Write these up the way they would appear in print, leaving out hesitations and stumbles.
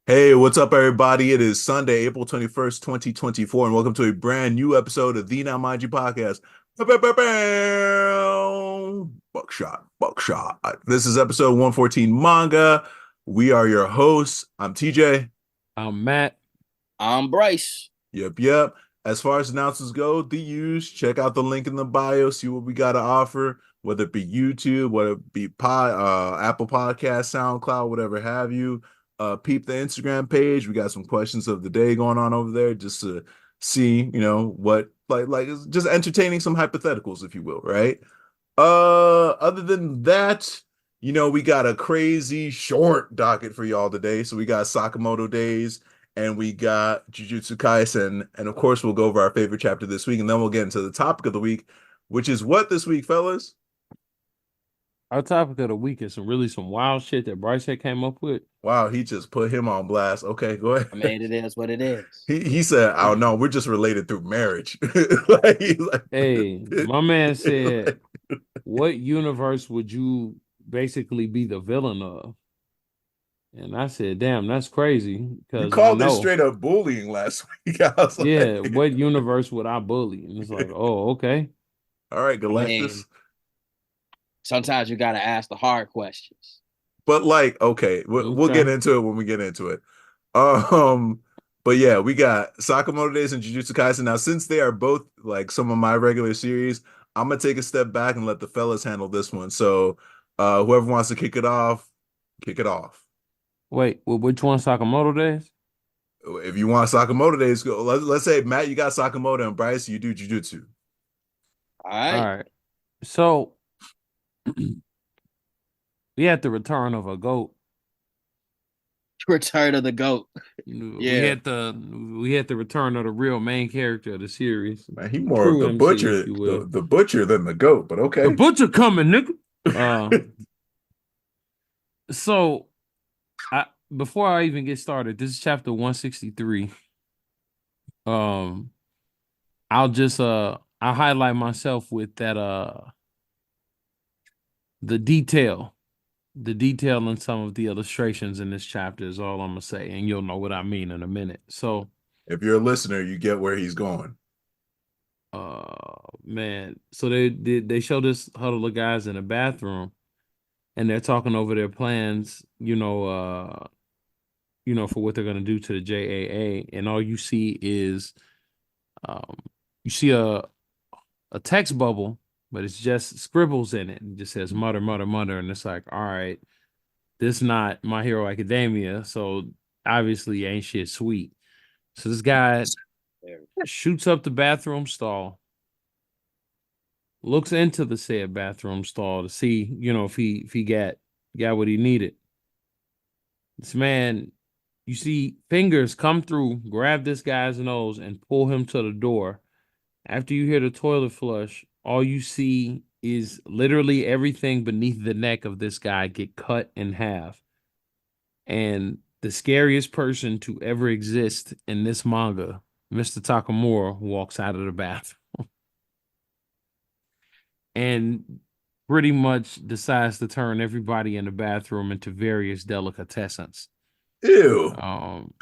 Hey, what's up, everybody? It is Sunday, April 21st, 2024, and welcome to a brand new episode of the Now Mind You podcast. Buckshot, buckshot. This is episode 114 Manga. We are your hosts. I'm TJ. I'm Matt. I'm Bryce. Yep. As far as announcements go, the use, check out the link in the bio, see what we got to offer, whether it be YouTube, whether it be Apple Podcast, SoundCloud, whatever have you. Peep the Instagram page. We got some questions of the day going on over there just to see, what like just entertaining some hypotheticals, if you will, right? Other than that, we got a crazy short docket for y'all today. So we got Sakamoto Days and we got Jujutsu Kaisen, and of course we'll go over our favorite chapter this week, and then we'll get into the topic of the week, which is what this week, fellas? Our topic of the week is some wild shit that Bryce had came up with. Wow, he just put him on blast. Okay, go ahead. I mean, it is what it is. He said, "I don't know, we're just related through marriage." Hey, my man said, "What universe would you basically be the villain of?" And I said, "Damn, that's crazy." You Because I called it know, straight up bullying last week. I was yeah, like, what universe would I bully? And it's like, oh, okay. all right, I Galactus. mean, sometimes you got to ask the hard questions. But like, okay, we'll get Okay. into it when we get into it. Um, but yeah, we got Sakamoto Days and Jujutsu Kaisen. Now, since they are both like some of my regular series, I'm gonna take a step back and let the fellas handle this one. So, whoever wants to kick it off, kick it off. Wait, which one Sakamoto Days? If you want Sakamoto Days, go. Let's say Matt, you got Sakamoto, and Bryce, you do Jujutsu. All All right. right. So we had the return of a goat. Return of the GOAT. We Yeah. had the return of the real main character of the series, Man, he more of true the MC, if butcher, you will. the butcher than the goat. But The okay. butcher coming, nigga. Uh, so I before I even get started, this is chapter 163. Um, I'll highlight myself with that the detail. The detail in some of the illustrations in this chapter is all I'm gonna say, and you'll know what I mean in a minute. So If you're a listener, you get where he's going. man, so they show this huddle of guys in a bathroom, and they're talking over their plans, for what they're gonna do to the JAA, and all you see is um you see a text bubble, but it's just scribbles in it, and it just says mutter, mutter, mutter, and it's like, all right, this not My Hero Academia, so obviously ain't shit sweet. So this guy shoots up the bathroom stall, looks into the said bathroom stall to see, if he got what he needed. This man, you see fingers come through, grab this guy's nose, and pull him to the door. After you hear the toilet flush, all you see is literally everything beneath the neck of this guy get cut in half. And the scariest person to ever exist in this manga, Mr. Takamura, walks out of the bathroom and pretty much decides to turn everybody in the bathroom into various delicatessens. Ew. Um,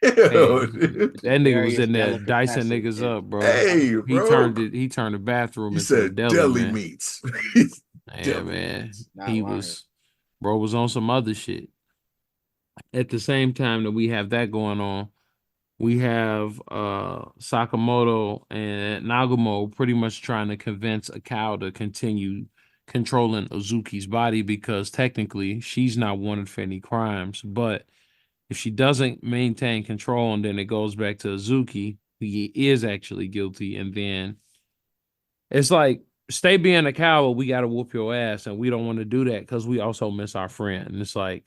Ew, man, dude. that nigga was Various in there dicing delicatessen niggas is up, bro. wild. Hey, He bro. turned it. He turned the bathroom He into a said deli, deli man. meats. Yeah, Deli man. meats. Not He lying. was, bro, was on some other shit. At the same time that we have that going on, we have Sakamoto and Nagumo pretty much trying to convince a cow to continue controlling Uzuki's body because technically she's not wanted for any crimes. But if she doesn't maintain control and then it goes back to Uzuki, he is actually guilty. And then it's like, stay being a coward, we got to whoop your ass. And we don't want to do that because we also miss our friend. And it's like,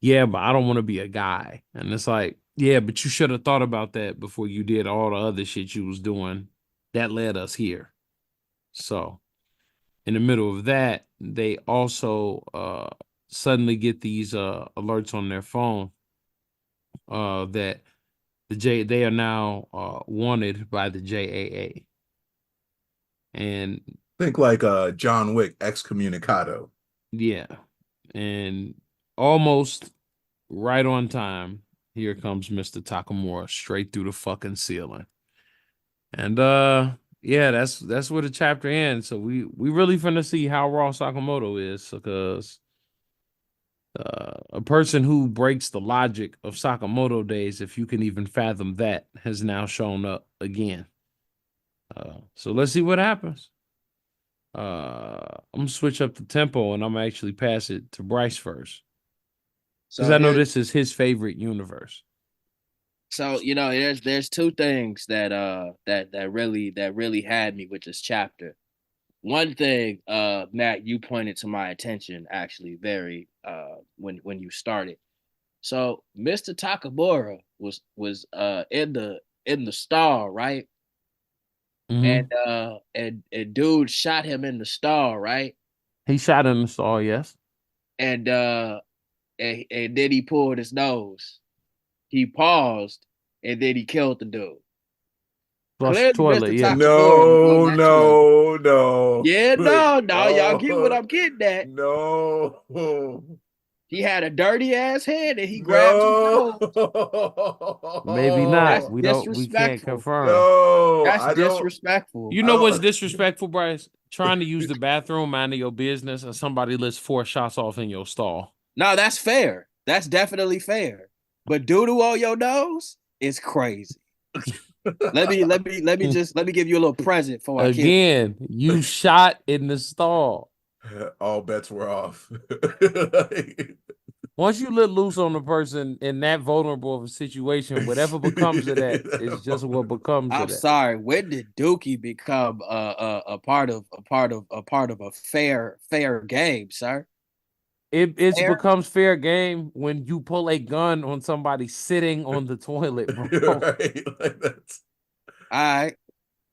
yeah, but I don't want to be a guy. And it's like, yeah, but you should have thought about that before you did all the other shit you was doing that led us here. So, in the middle of that, they also suddenly get these alerts on their phone that they are now wanted by the JAA. And Think like John Wick excommunicado. yeah, and almost right on time. here comes Mr. Takamura straight through the fucking ceiling. And yeah, that's where the chapter ends. So we really finna see how raw Sakamoto is, because a person who breaks the logic of Sakamoto Days, if you can even fathom that, has now shown up again. So let's see what happens. I'm gonna switch up the tempo and I'm gonna actually pass it to Bryce first, because So I know here, this is his favorite universe. so there's two things that really had me with this chapter. One thing, Matt, you pointed to my attention actually very when you started. So Mr. Takamura was in the stall, right? Mhm. And dude shot him in the stall, right? He shot in the stall, yes. And and then he pulled his nose. He paused and then he killed the dude. Flush the Clearly, toilet, Mr. yeah. Takamura was on No, that toilet. no, no. Yeah, no, y'all get what Oh, I'm getting at. no. He had a dirty ass hand and he grabbed his No. nose. Maybe That's not. We can't disrespectful. confirm. No, That's I don't. disrespectful. You I know what's don't. disrespectful, Bryce? Trying to use the bathroom, minding your business, and somebody lets 4 shots off in your stall. No, that's fair. That's definitely fair. But doodle on your nose is crazy. Let me give you a little present for our kid. Again, you shot in the stall. All bets were off. Once you let loose on the person in that vulnerable of a situation, whatever becomes of that is just what becomes I'm of that. sorry. When did Dookie become a part of a fair game, sir? It Fair? becomes fair game when you pull a gun on somebody sitting on the toilet, bro. Right? Like that's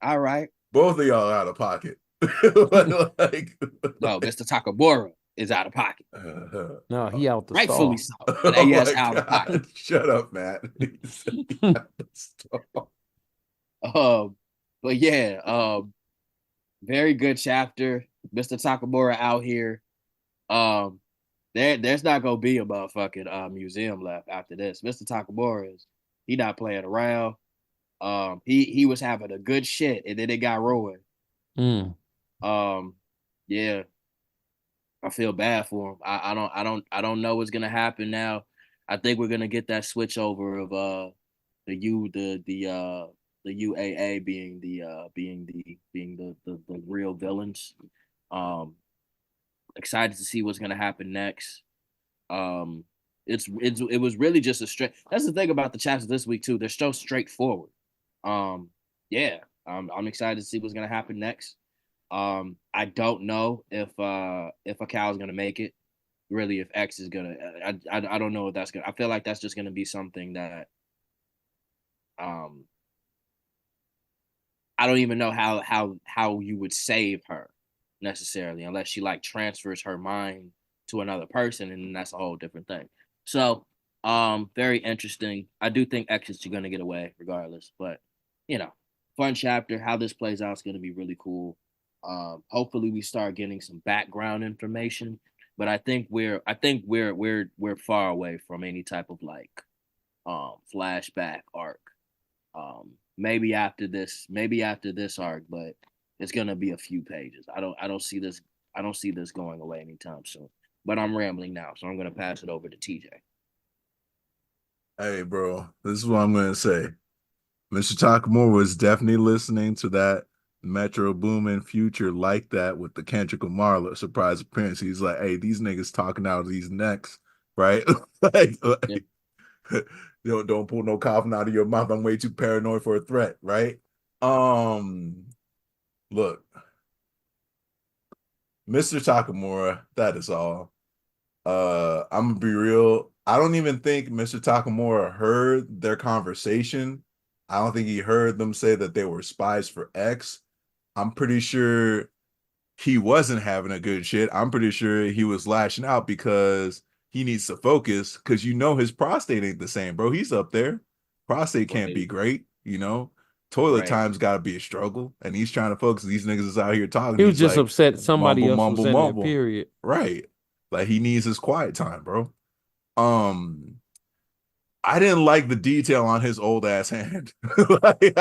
All right. both of y'all out of pocket. like, No, Mr. Takamura is out of pocket. No, he out the Rightfully stall. so. But oh yes, my out of pocket. god! Shut up, Matt. Um, but yeah, very good chapter. Mr. Takamura out here. Um, there's not gonna be a motherfucking museum left after this. Mr. Takamura he not playing around. He was having a good shit and then it got ruined. Mm. Yeah, I feel bad for him. I don't know what's gonna happen now. I think we're gonna get that switch over of the UAA being the real villains. Um, excited to see what's gonna happen next. Um, it was really just a straight. That's the thing about the chapters this week too. They're so straightforward. Um, yeah, I'm excited to see what's gonna happen next. I don't know if a cow is gonna make it. Really, if X is gonna, I don't know if that's gonna. I feel like that's just gonna be something that um I don't even know how you would save her necessarily unless she like transfers her mind to another person, and then that's a whole different thing. So, very interesting. I do think X is gonna get away regardless, but fun chapter. How this plays out is gonna be really cool. Hopefully we start getting some background information, but I think we're far away from any type of like flashback arc. Maybe after this arc, but it's gonna be a few pages. I don't see this going away anytime soon. But I'm rambling now, so I'm gonna pass it over to TJ. Hey, bro, this is what I'm gonna say. Mr. Takamura was definitely listening to that Metro Boomin Future like that with the Kendrick Lamar surprise appearance. He's like, hey, these niggas talking out of these necks, right? Yeah. Don't pull no coffin out of your mouth. I'm way too paranoid for a threat, right? Look, Mr. Takamura, that is all. I'm gonna be real. I don't even think Mr. Takamura heard their conversation. I don't think he heard them say that they were spies for X. I'm pretty sure he wasn't having a good shit. I'm pretty sure he was lashing out because he needs to focus because his prostate ain't the same, bro. He's up there. Prostate can't be great. Toilet Right. time's got to be a struggle, and he's trying to focus. These niggas is out here talking. He was He's just like, upset somebody mumble, else was mumble, in there, mumble. period. Right. Like he needs his quiet time, bro. I didn't like the detail on his old ass hand. Like,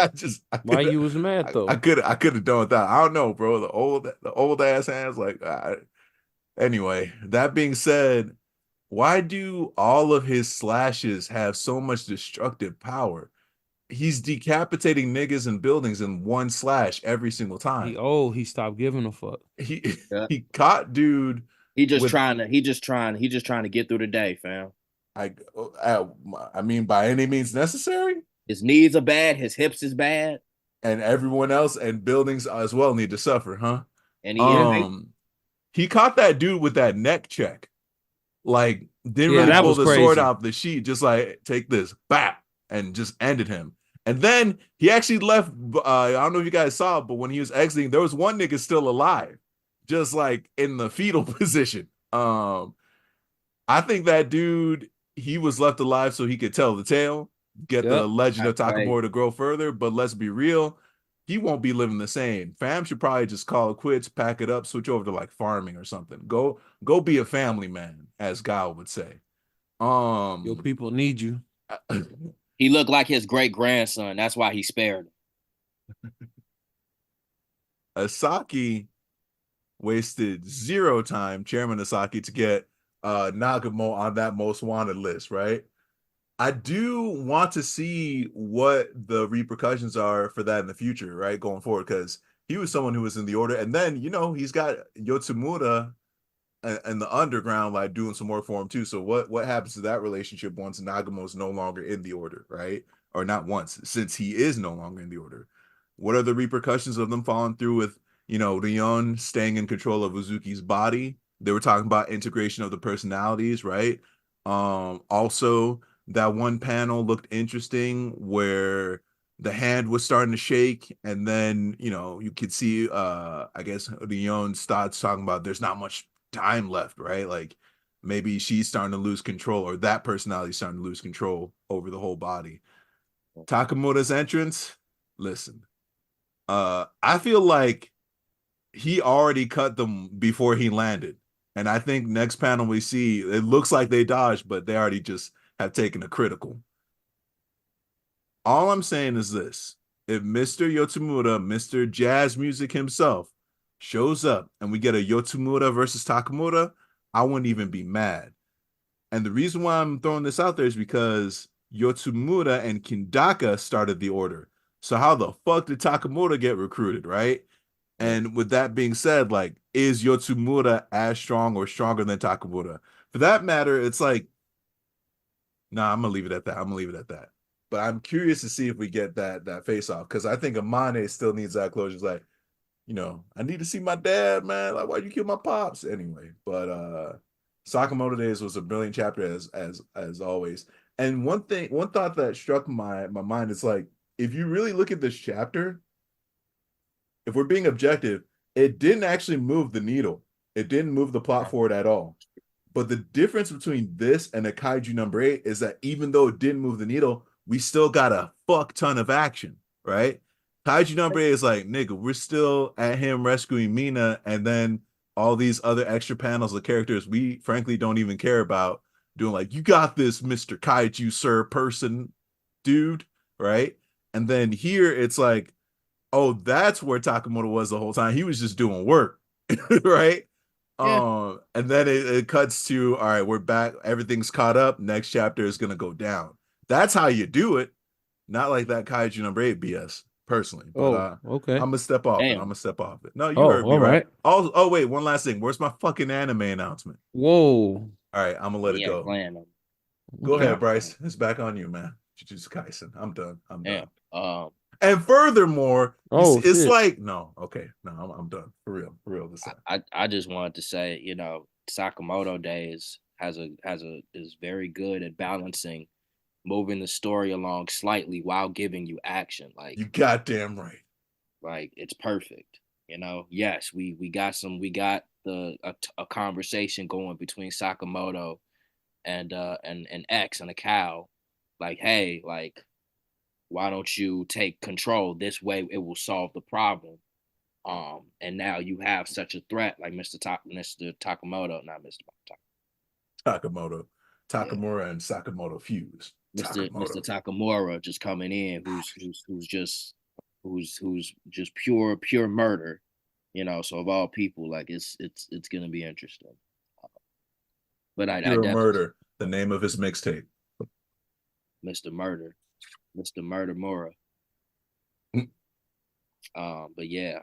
Why you was mad though? I could have done without. I don't know, bro. The old ass hands. Like, anyway. That being said, why do all of his slashes have so much destructive power? He's decapitating niggas and buildings in one slash every single He time. old. He stopped giving a fuck. He Yeah. he caught dude He just with trying to get through the day, fam. I I mean by any means necessary, His knees are bad, his hips is bad, and everyone else and buildings as well need to suffer, huh? and he is. He caught that dude with that neck check. Like, didn't Yeah, really that pull was the sword crazy. out the sheet, just like take this, bap, and just ended him. And then he actually left. I don't know if you guys saw it, but when he was exiting, there was one nigga still alive, just like in the fetal position. I think that dude, he was left alive so he could tell the tale, get the Yep. legend of That's right. Takamura to grow further. But let's be real, he won't be living the same. Fam should probably just call it quits, pack it up, switch over to like farming or something. Go be a family man, as Gal would say. Your people need you. He looked like his great grandson. That's why he spared him. Asaki wasted zero time, Chairman Asaki, to get Nagamo on that most wanted list, right? I do want to see what the repercussions are for that in the future, right? Going forward, because he was someone who was in the order. And then, he's got Yotsumura in the underground, like doing some work for him too. So what happens to that relationship once Nagamo's no longer in the order, right? Or not once, since he is no longer in the order. What are the repercussions of them following through with, Rion staying in control of Uzuki's body? They were talking about integration of the personalities, right? Also, that one panel looked interesting where the hand was starting to shake, and then you could see I guess Rion starts talking about there's not much time left, right? Like maybe she's starting to lose control, or that personality starting to lose control over the whole body. Takamura's entrance, listen, I feel like he already cut them before he landed. And I think next panel we see, it looks like they dodged, but they already just have taken a critical. All I'm saying is this. If Mr. Yotsumura, Mr. Jazz Music himself, shows up and we get a Yotsumura versus Takamura, I wouldn't even be mad. And the reason why I'm throwing this out there is because Yotsumura and Kindaka started the order. So how the fuck did Takamura get recruited, right? And with that being said, like, is Yotsumura as strong or stronger than Takamura? For that matter, it's like, nah, I'm gonna leave it at that. I'm gonna leave it at that. But I'm curious to see if we get that face off, because I think Amane still needs that closure. It's like, I need to see my dad, man. Like, why'd you kill my pops? Anyway, but Sakamoto Days was a brilliant chapter as always. And one thought that struck my mind is like, if you really look at this chapter, if we're being objective, it didn't actually move the needle. It didn't move the plot forward at all. But the difference between this and a Kaiju number 8 is that even though it didn't move the needle, we still got a fuck ton of action, right? Kaiju number 8 is like, nigga, we're still at him rescuing Mina, and then all these other extra panels of characters we frankly don't even care about doing, like, you got this, Mr. Kaiju, sir, person, dude, right? And then here it's like, oh, that's where Takamoto was the whole time. He was just doing work, right? Yeah. And then it cuts to, all right, we're back. Everything's caught up. Next chapter is gonna go down. That's how you do it. Not like that Kaiju number 8 BS, personally. But Oh, okay. I'm gonna step off it. I'm Damn. gonna step off it. No, you Oh, heard me, all right? right. Oh, wait, one last thing. Where's my fucking anime announcement? Whoa. All right, I'm gonna let it He ain't go. playing them. Go Okay. ahead, Bryce. It's back on you, man. Jujutsu Kaisen. I'm done. I'm done. Damn. And furthermore, Oh, it's shit. like, no, okay, no, I'm done. For real. This time. I just wanted to say, Sakamoto Days is very good at balancing, moving the story along slightly while giving you action. You goddamn right. Like it's perfect. Yes, we got a conversation going between Sakamoto and X and a cow. Like, hey, like, why don't you take control? This way it will solve the problem. And now you have such a threat like Mr. Takamoto, not Mr. Takamura and Sakamoto fused. Mr. Takamura just coming in, who's just pure murder, you know. So of all people, like it's gonna be interesting. But I Pure definitely Murder, the name of his mixtape. Mr. Murder, Mr. Murder Mora. But yeah.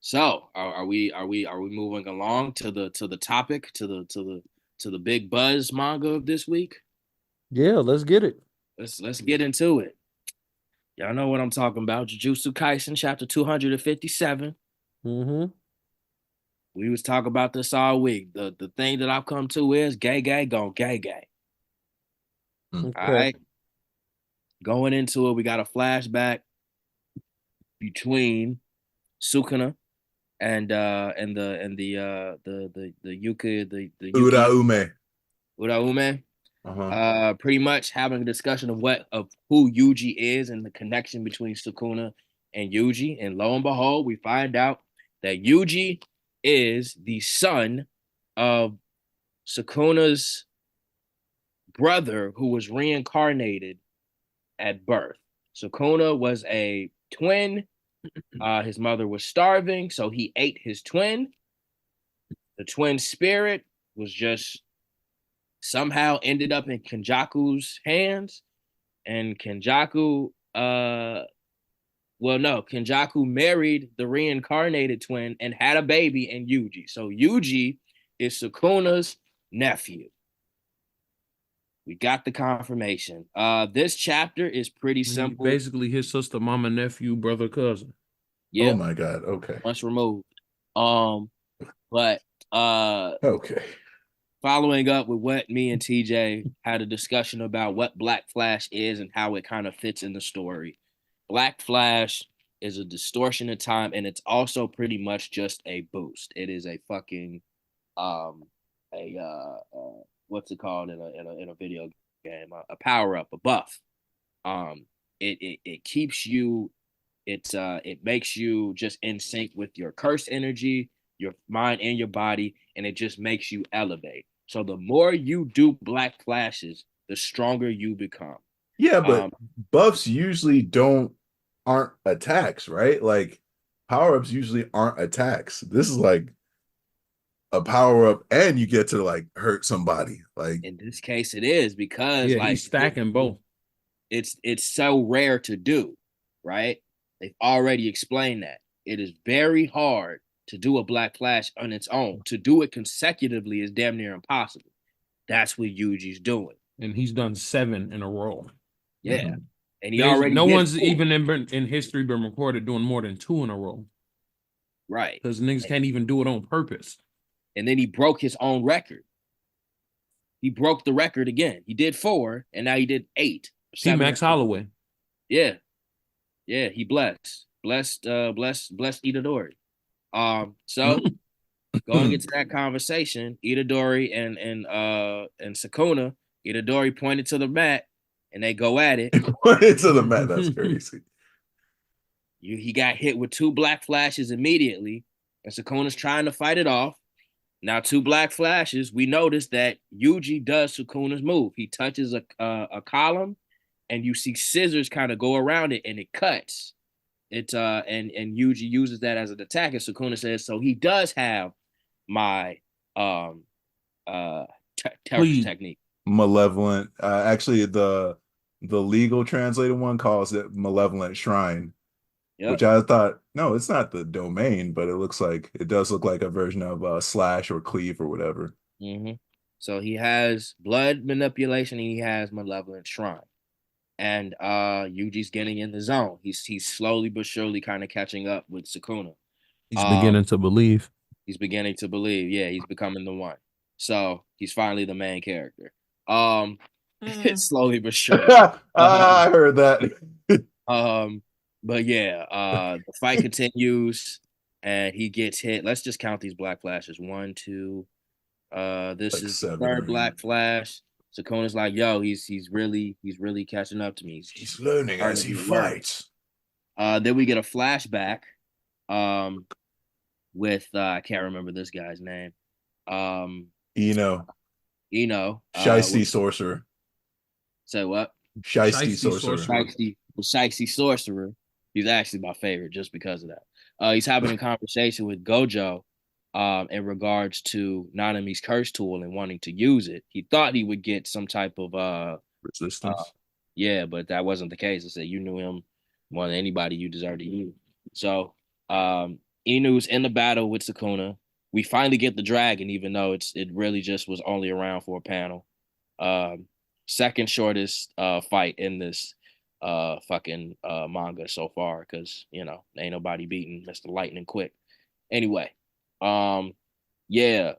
So are we moving along to the topic to the big buzz manga of this week? Yeah, let's get it. Let's get into it. Y'all know what I'm talking about. Jujutsu Kaisen chapter 257. Mm-hmm. We was talking about this all week. The thing that I've come to is gay gon' gay. All Okay. right. Going into it, we got a flashback between Sukuna and the Yuki Uraume. Uraume. Uh-huh. Pretty much having a discussion of who Yuji is and the connection between Sukuna and Yuji. And lo and behold, we find out that Yuji is the son of Sukuna's brother who was reincarnated at birth. Sukuna was a twin. His mother was starving, so he ate his twin. The twin spirit was just somehow ended up in Kenjaku's hands, and Kenjaku Kenjaku married the reincarnated twin and had a baby in Yuji. So Yuji is Sukuna's nephew. We got the confirmation. This chapter is pretty simple. Basically his sister, mama, nephew, brother, cousin. Yeah. Oh my God. Okay. Once removed. But okay. Following up with what me and TJ had a discussion about what Black Flash is and how it kind of fits in the story. Black Flash is a distortion of time, and it's also pretty much just a boost. It is a fucking what's it called in a video game? A power up, a buff. It keeps you. It makes you just in sync with your curse energy, your mind, and your body, and it just makes you elevate. So the more you do Black Flashes, the stronger you become. Yeah, but buffs usually aren't attacks, right? Like power-ups usually aren't attacks. This is like a power-up and you get to like hurt somebody. Like in this case it is because he's stacking both. It's so rare to do, right? They've already explained that. It is very hard to do a Black Flash on its own. To do it consecutively is damn near impossible. That's what Yuji's doing. And he's done 7 in a row. Yeah. Mm-hmm. And he already no one's 4. Even in history been recorded doing more than 2 in a row. Right. Because niggas can't even do it on purpose. And then he broke his own record. He broke the record again. He did 4, and now he did 8. T-Max Holloway. Yeah. Yeah, he blessed Itadori. So going into that conversation, Itadori and Sukuna, Itadori pointed to the mat and they go at it. Pointed to the mat, that's crazy. He got hit with 2 Black Flashes immediately, and Sukuna's trying to fight it off. Now 2 Black Flashes, we notice that Yuji does Sukuna's move. He touches a column, and you see scissors kind of go around it, and it cuts. And Yuji uses that as an attack, and Sukuna says, so he does have my technique. Malevolent. Actually, the legal translated one calls it Malevolent Shrine. Yep. Which I thought, no, it's not the domain, but it does look like a version of slash or cleave or whatever. Mm-hmm. So he has blood manipulation and he has Malevolent Shrine. And Yuji's getting in the zone. He's slowly but surely kind of catching up with Sukuna. He's beginning to believe. He's beginning to believe. Yeah, he's becoming the one. So he's finally the main character. Slowly but surely. I heard that. But yeah, the fight continues and he gets hit. Let's just count these Black Flashes. 1, 2. This like is 7, the 3rd Black Flash. Sukuna's like, yo, he's really catching up to me. He's learning as he fights. Then we get a flashback with I can't remember this guy's name. Ino. Shiesty sorcerer. Say what? Shiesty Shiesty sorcerer. sorcerer. Shiesty Sorcerer. He's actually my favorite just because of that. He's having a conversation with Gojo in regards to Nanami's curse tool and wanting to use it. He thought he would get some type of Resistance. yeah, but that wasn't the case. I said you knew him more than anybody, you deserve to use. So Inu's in the battle with Sukuna. We finally get the dragon, even though it really just was only around for a panel. Second shortest fight in this fucking manga so far, because ain't nobody beating Mr. Lightning Quick. Anyway, yeah,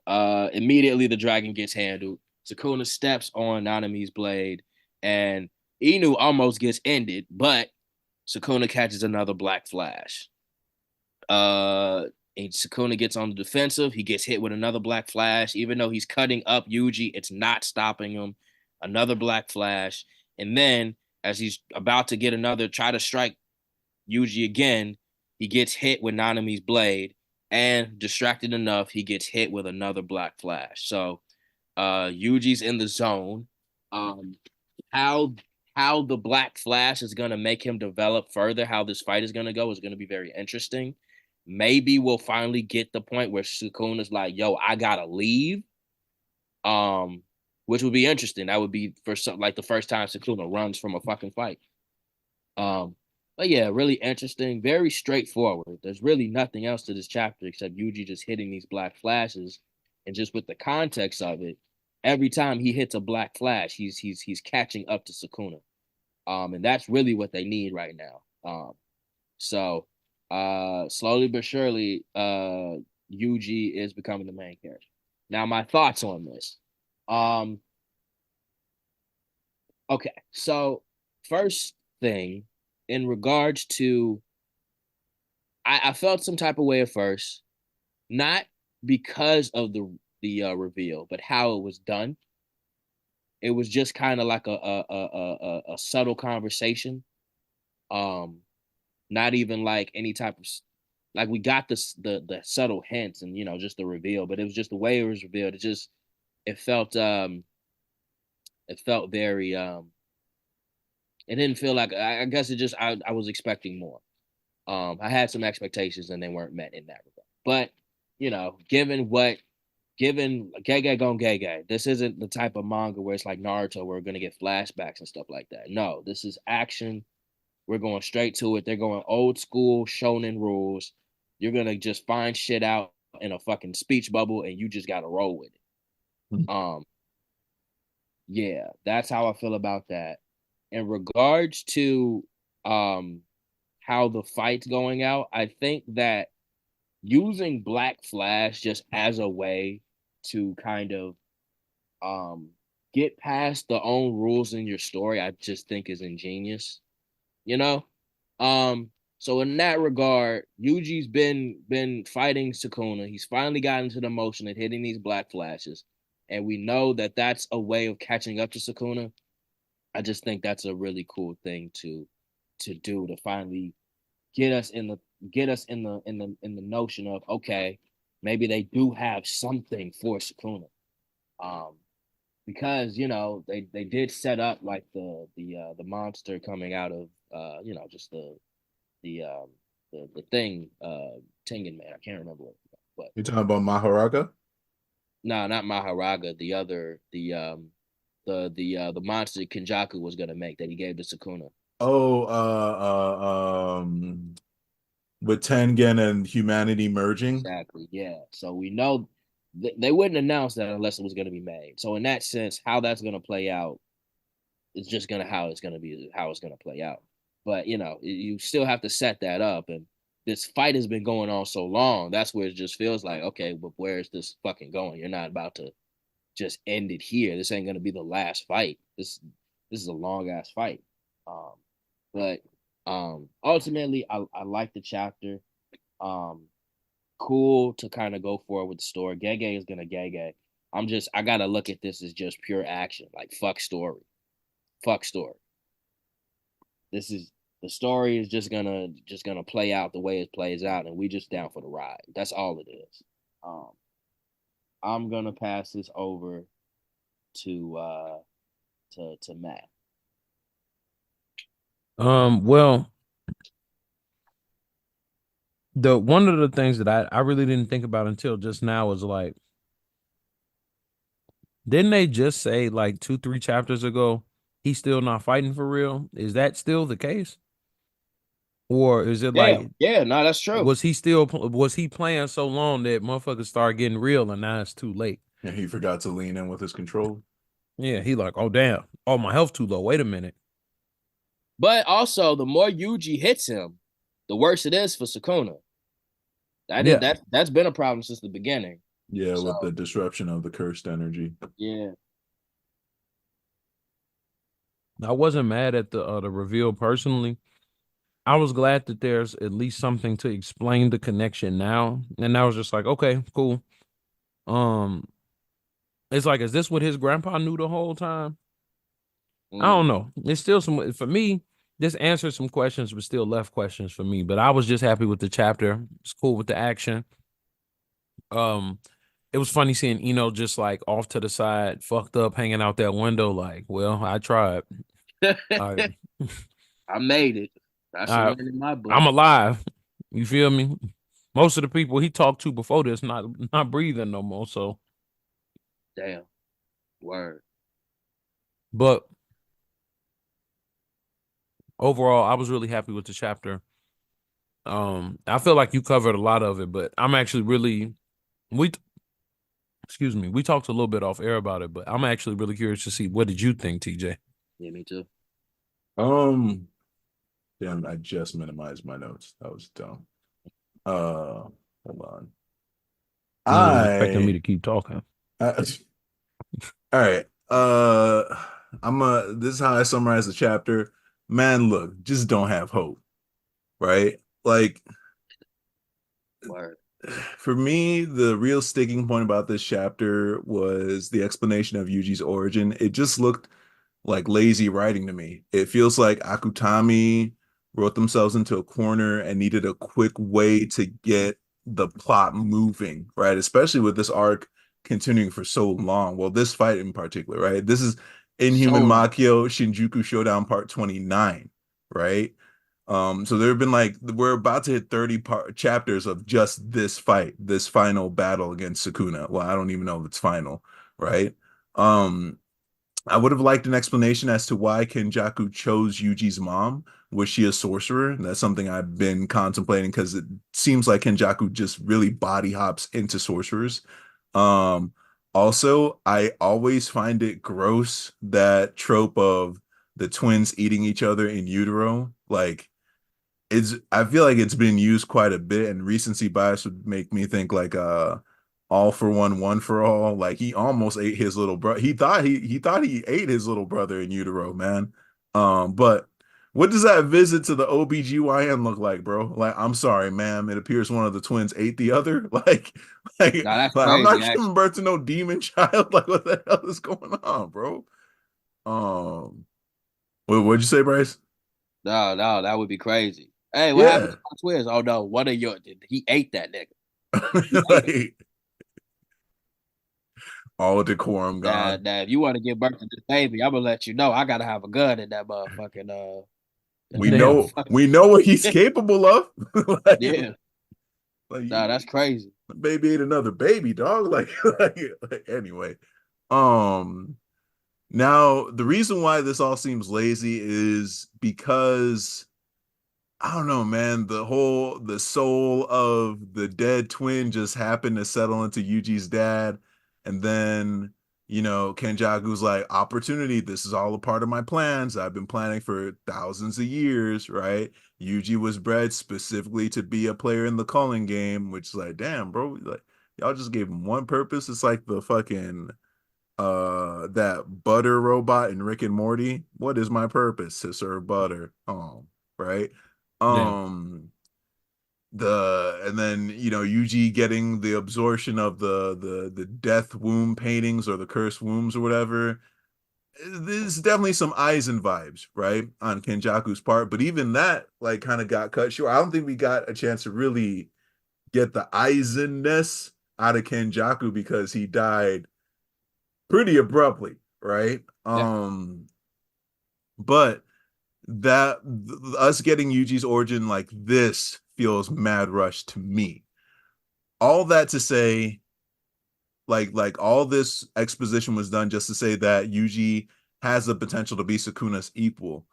immediately the dragon gets handled. Sukuna steps on Nanami's blade, and Inu almost gets ended, but Sukuna catches another black flash. And Sukuna gets on the defensive. He gets hit with another black flash. Even though he's cutting up Yuji, it's not stopping him. Another black flash. And then, as he's about to get another, try to strike Yuji again, he gets hit with Nanami's blade. And distracted enough, he gets hit with another black flash. So Yuji's in the zone. How the black flash is going to make him develop further, how this fight is going to go, is going to be very interesting. Maybe we'll finally get the point where Sukuna's like, yo, I gotta leave. Which would be interesting. That would be for something like the first time Sukuna runs from a fucking fight. But yeah, really interesting, very straightforward. There's really nothing else to this chapter except Yuji just hitting these black flashes. And just with the context of it, every time he hits a black flash, he's catching up to Sukuna. And that's really what they need right now. So slowly but surely, Yuji is becoming the main character. Now, my thoughts on this. Okay, so first thing, in regards to, I felt some type of way at first, not because of the reveal, but how it was done. It was just kind of like a subtle conversation. Not even like any type of, like, we got the subtle hints and just the reveal, but it was just the way it was revealed. It felt very it didn't feel like, I guess it just, I was expecting more. I had some expectations and they weren't met in that regard. But given Gege Gon Gege, this isn't the type of manga where it's like Naruto where we're gonna get flashbacks and stuff like that. No, this is action. We're going straight to it. They're going old school shonen rules. You're gonna just find shit out in a fucking speech bubble and you just gotta roll with it. Yeah, that's how I feel about that. In regards to how the fight's going out, I think that using Black Flash just as a way to kind of get past the own rules in your story, I just think is ingenious. So in that regard, Yuji's been fighting Sukuna. He's finally gotten into the motion of hitting these black flashes, and we know that that's a way of catching up to Sukuna. I just think that's a really cool thing to do, to finally get us in the notion of, okay, maybe they do have something for Sukuna. Because they did set up like the monster coming out of just the thing, Tengen Man. I can't remember what, but You're talking about Maharaga? no, not Maharaga. The other the monster Kenjaku was gonna make that he gave to Sukuna. Oh, with Tengen and humanity merging. Exactly. Yeah. So we know they wouldn't announce that unless it was gonna be made. So in that sense, how that's gonna play out is just how it's gonna play out. But you still have to set that up, and this fight has been going on so long. That's where it just feels like, okay, but where is this fucking going? You're not about to just end it here. This ain't gonna be the last fight. This is a long ass fight. But ultimately, I like the chapter. Cool to kind of go forward with the story. Gege is gonna Gege. I gotta look at this as just pure action. Like, fuck story. Fuck story. The story is just gonna play out the way it plays out, and we just down for the ride. That's all it is. I'm gonna pass this over to Matt. Well, the one of the things that I really didn't think about until just now was like, didn't they just say like 2, 3 chapters ago he's still not fighting for real? Is that still the case? Or is it Yeah, like yeah, no, that's true. was he playing so long that motherfuckers start getting real and now it's too late? And he forgot to lean in with his control. Yeah, he like, oh damn, oh my health too low. Wait a minute. But also, the more Yuji hits him, the worse it is for Sukuna. Yeah, That's been a problem since the beginning. Yeah, So with the disruption of the cursed energy. yeah, I wasn't mad at the reveal personally. I was glad that there's at least something to explain the connection now. And I was just like, okay, cool. Um, it's like, is this what his grandpa knew the whole time? I mm. don't know. It's still some for me. This answered some questions, but still left questions for me. But I was just happy with the chapter. It's cool with the action. Um, it was funny seeing Eno just like off to the side, fucked up, hanging out that window. Like, well, I tried. I, I made it. That's a I, win in my book. I'm alive. You feel me? Most of the people he talked to before this not breathing no more. So, Damn, word. but overall, I was really happy with the chapter. I feel like you covered a lot of it, but I'm actually really we excuse me, we talked a little bit off air about it, but I'm actually really curious to see what did you think, TJ? Yeah, me too. Um, Damn, I just minimized my notes. That was dumb. Hold on. You was expecting me I, to keep talking. I all right. This is how I summarize the chapter. Man, look, just don't have hope, right? Like Word. for me, the real sticking point about this chapter was the explanation of Yuji's origin. It just looked like lazy writing to me. It feels like Akutami wrote themselves into a corner and needed a quick way to get the plot moving, right? Especially with this arc continuing for so long. Well, this fight in particular, right? This is So Inhuman long. Makio Shinjuku Showdown Part 29, right? So there have been like we're about to hit 30 chapters of just this fight, this final battle against Sukuna. Well, I don't even know if it's final, right? Um, I would have liked an explanation as to why Kenjaku chose Yuji's mom. Was she a sorcerer? And that's something I've been contemplating because it seems like Kenjaku just really body hops into sorcerers. Um, Also, I always find it gross that trope of the twins eating each other in utero. Like, I feel like it's been used quite a bit, and recency bias would make me think like all for one, one for all. Like he almost ate his little brother. He thought he ate his little brother in utero, man. But what does that visit to the OBGYN look like, bro? Like, I'm sorry, ma'am. It appears one of the twins ate the other. Like, Nah, that's like I'm crazy, not giving actually. birth to no demon child. Like, what the hell is going on, bro? Um, what'd you say, Bryce? No, no, that would be crazy. Hey, what happened Yeah. to my twins? Oh no, what are your he ate that nigga. He ate him. Like all decorum Nah, gone. nah, if you want to give birth to this baby, I'm gonna let you know. I gotta have a gun in that motherfucking in We that Damn. know motherfucking we know what he's capable of. like, yeah. like Nah, that's crazy. baby ate another baby, dog. Like anyway. Um Now the reason why this all seems lazy is because I don't know, man. The soul of the dead twin just happened to settle into Yuji's dad, and then Kenjaku's like, opportunity. This is all a part of my plans. I've been planning for thousands of years, right? Yuji was bred specifically to be a player in the calling game, which is like, damn, bro, like y'all just gave him one purpose. It's like the fucking that butter robot in Rick and Morty. What is my purpose? To serve butter. Right. Yeah. Um and then Yuji getting the absorption of the death womb paintings or the cursed wombs or whatever. There's definitely some Aizen vibes, right, on Kenjaku's part, but even that like kind of got cut short. I don't think we got a chance to really get the Aizen-ness out of Kenjaku because he died pretty abruptly, right? Yeah. But us getting Yuji's origin like this feels mad rush to me. All that to say, like all this exposition was done just to say that Yuji has the potential to be Sukuna's equal.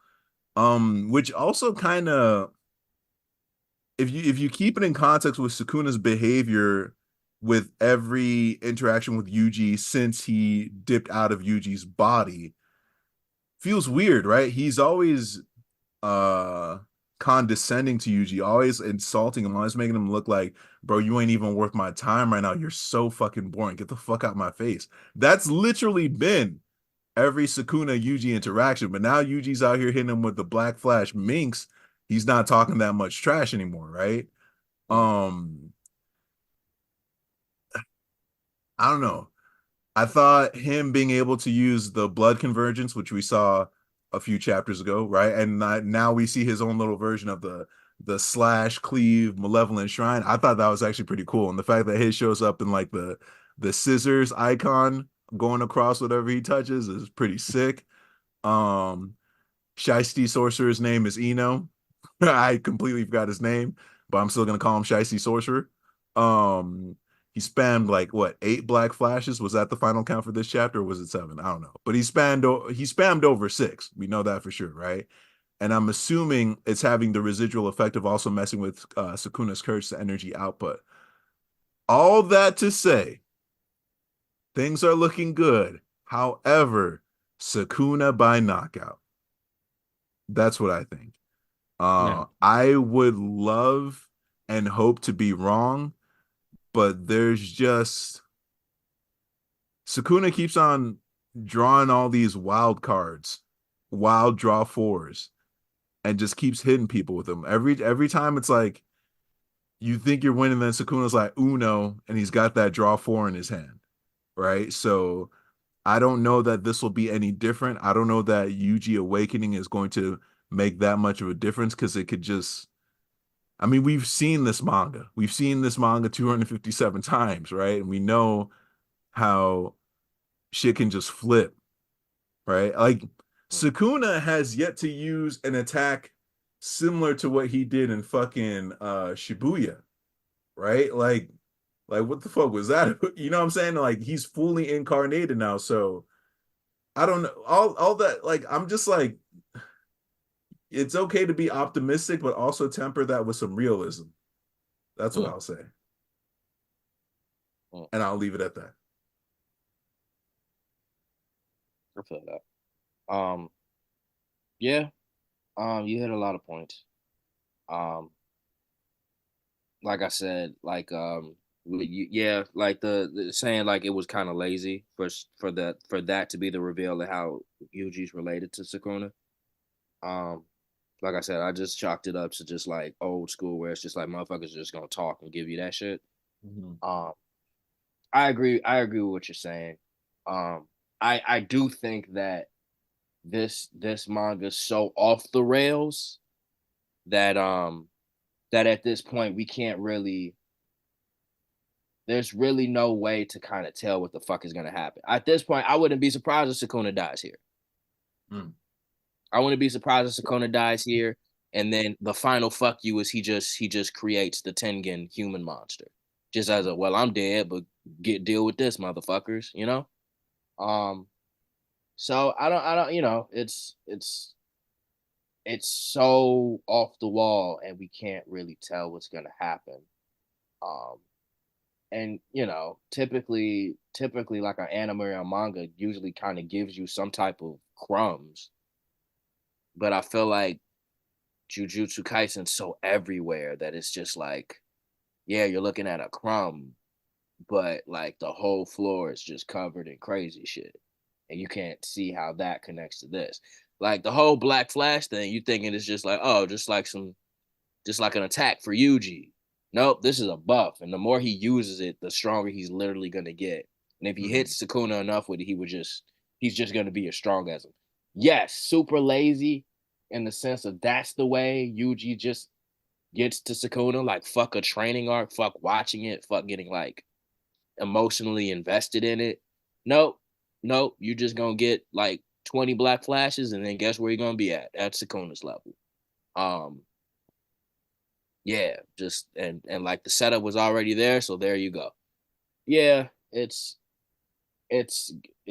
Which also kind of, if you keep it in context with Sukuna's behavior with every interaction with Yuji since he dipped out of Yuji's body, feels weird, right? He's always uh condescending to Yuji, always insulting him, always making him look like, bro, you ain't even worth my time right now. You're so fucking boring. Get the fuck out my face. That's literally been every Sukuna Yuji interaction. But now Yuji's out here hitting him with the Black Flash minks. He's not talking that much trash anymore, right? Um, I don't know. I thought him being able to use the blood convergence, which we saw a few chapters ago, right? And now we see his own little version of the slash cleave malevolent shrine. I thought that was actually pretty cool. And the fact that his shows up in like the scissors icon going across whatever he touches is pretty sick. Um Shiesty Sorcerer's name is Eno. I completely forgot his name, but I'm still gonna call him Shiesty Sorcerer. Um, he spammed like what, 8 black flashes? Was that the final count for this chapter, or was it 7? I don't know. But he spammed over 6. We know that for sure, right? And I'm assuming it's having the residual effect of also messing with Sukuna's curse energy output. All that to say, things are looking good. However, Sukuna by knockout. That's what I think. I would love and hope to be wrong, but there's just Sukuna keeps on drawing all these wild cards, wild draw fours, and just keeps hitting people with them. Every time it's like you think you're winning, then Sukuna's like Uno, and he's got that draw 4 in his hand, right? So I don't know that this will be any different. I don't know that Yuji Awakening is going to make that much of a difference, because it could just, I mean, we've seen this manga. We've seen this manga 257 times, right? And we know how shit can just flip, right? Like Sukuna has yet to use an attack similar to what he did in fucking Shibuya, right? Like what the fuck was that? You know what I'm saying? Like he's fully incarnated now, so I don't know. All that, like I'm just like, it's okay to be optimistic, but also temper that with some realism. That's what I'll say. And I'll leave it at that. I feel that. Yeah. You hit a lot of points. Like I said, like like the saying like it was kind of lazy for that to be the reveal of how Yuji's related to Sukuna. Like I said, I just chalked it up to just like old school where it's just like motherfuckers are just gonna talk and give you that shit. I agree with what you're saying. I do think that this manga's so off the rails that that at this point we can't really, there's really no way to kind of tell what the fuck is gonna happen. At this point, I wouldn't be surprised if Sukuna dies here. I wouldn't be surprised if Sukuna dies here, and then the final fuck you is he just creates the Tengen human monster. Just as a, well, I'm dead, but deal with this, motherfuckers, you know? So I don't, you know, it's so off the wall and we can't really tell what's gonna happen. And you know, typically like an anime or a manga usually kind of gives you some type of crumbs. But I feel like Jujutsu Kaisen's so everywhere that it's just like, yeah, you're looking at a crumb, but like the whole floor is just covered in crazy shit. And you can't see how that connects to this. Like the whole Black Flash thing, you thinking it's just like, oh, just like an attack for Yuji. Nope, this is a buff. And the more he uses it, the stronger he's literally gonna get. And if he hits Sukuna enough with it, he's just gonna be as strong as him. Yes, super lazy in the sense of that's the way Yuji just gets to Sukuna, like fuck a training arc, fuck watching it, fuck getting like emotionally invested in it. Nope, you're just gonna get like 20 Black Flashes, and then guess where you're gonna be at Sukuna's level. Yeah, just and like the setup was already there, so there you go. Yeah, it's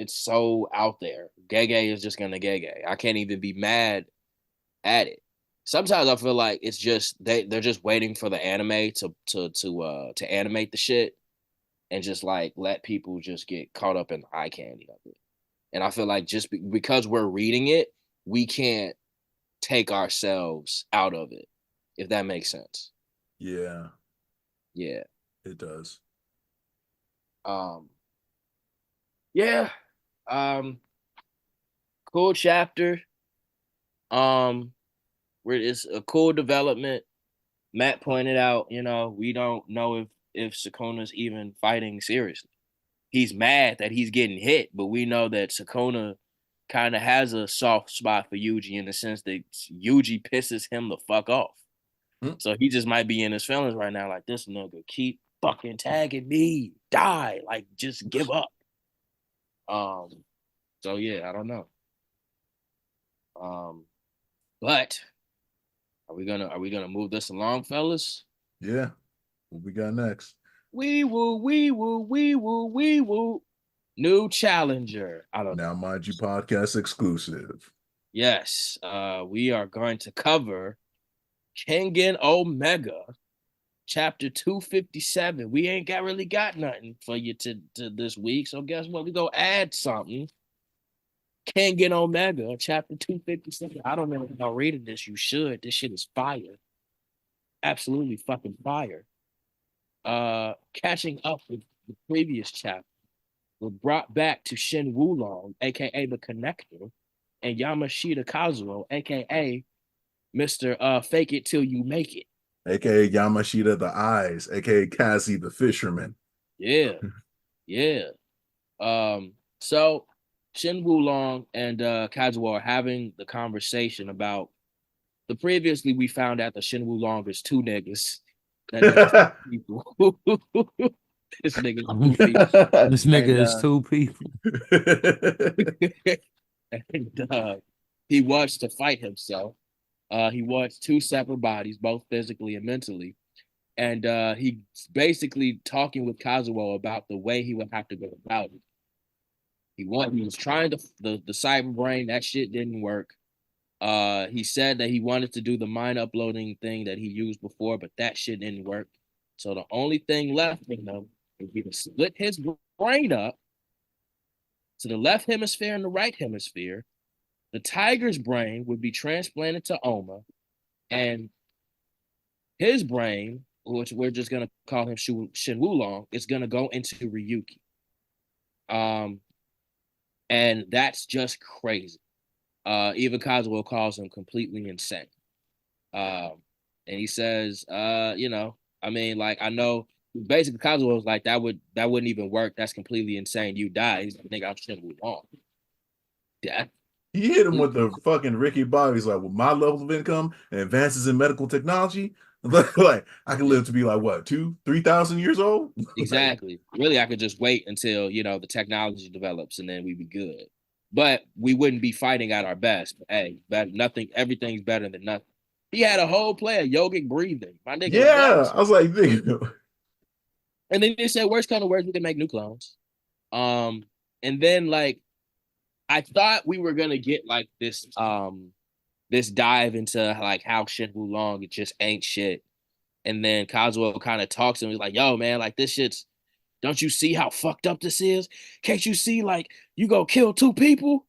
so out there. Gege is just gonna Gege. I can't even be mad at it. Sometimes I feel like it's just they're just waiting for the anime to animate the shit and just like let people just get caught up in the eye candy of it. And I feel like just because we're reading it, we can't take ourselves out of it, if that makes sense. Yeah, Yeah. it does. Yeah. Cool chapter. Where it's a cool development. Matt pointed out, we don't know if Sukuna's even fighting seriously. He's mad that he's getting hit, but we know that Sukuna kind of has a soft spot for Yuji in the sense that Yuji pisses him the fuck off. So he just might be in his feelings right now, like this nigga keep fucking tagging me, die, like just give up. So yeah, I don't know. But are we gonna move this along, fellas? Yeah. What we got next? Wee woo, wee woo, wee woo, wee woo. New challenger. I don't know. Now, Mind You podcast exclusive. Yes, we are going to cover Kengan Omega, chapter 257. We ain't really got nothing for you to this week, so guess what? We go add something. Kengan Omega, chapter 257. I don't know if y'all reading this. You should. This shit is fire. Absolutely fucking fire. Catching up with the previous chapter, we're brought back to Shin Wulong, aka the Connector, and Yamashita Kazuo, aka Mr. Fake It Till You Make It. AKA Yamashita the Eyes, AKA Cassie the Fisherman. Yeah. Yeah. So Shin Wulong and Kazuo are having the conversation about the previously we found out that Shin Wulong is two niggas. That people. This nigga is two people. This nigga is two people. And he wants to fight himself. He wants two separate bodies, both physically and mentally. And he's basically talking with Kazuo about the way he would have to go about it. He was trying to the cyber brain, that shit didn't work. He said that he wanted to do the mind uploading thing that he used before, but that shit didn't work. So the only thing left for him would be to split his brain up to the left hemisphere and the right hemisphere. The tiger's brain would be transplanted to Oma, and his brain, which we're just gonna call him Shin Wulong, is gonna go into Ryuki. And that's just crazy. Even Kazuo calls him completely insane. And he says, I mean, like, I know basically Kazuo was like, that wouldn't even work. That's completely insane. You die. He's like, nigga, I'm Shin Wulong. Yeah. He hit him with the fucking Ricky Bobby. He's like, with my level of income and advances in medical technology, like I can live to be like what, 2,000-3,000 years old? Exactly. Really, I could just wait until the technology develops and then we'd be good. But we wouldn't be fighting at our best. But hey, everything's better than nothing. He had a whole play of yogic breathing. My nigga. Yeah, I was like, nigga. And then they said, worst kind of words, we can make new clones. And then like I thought we were gonna get like this dive into like how Shin Wulong it just ain't shit. And then Kazuo kind of talks to him. He's like, yo, man, like this shit's, don't you see how fucked up this is? Can't you see like you go kill two people?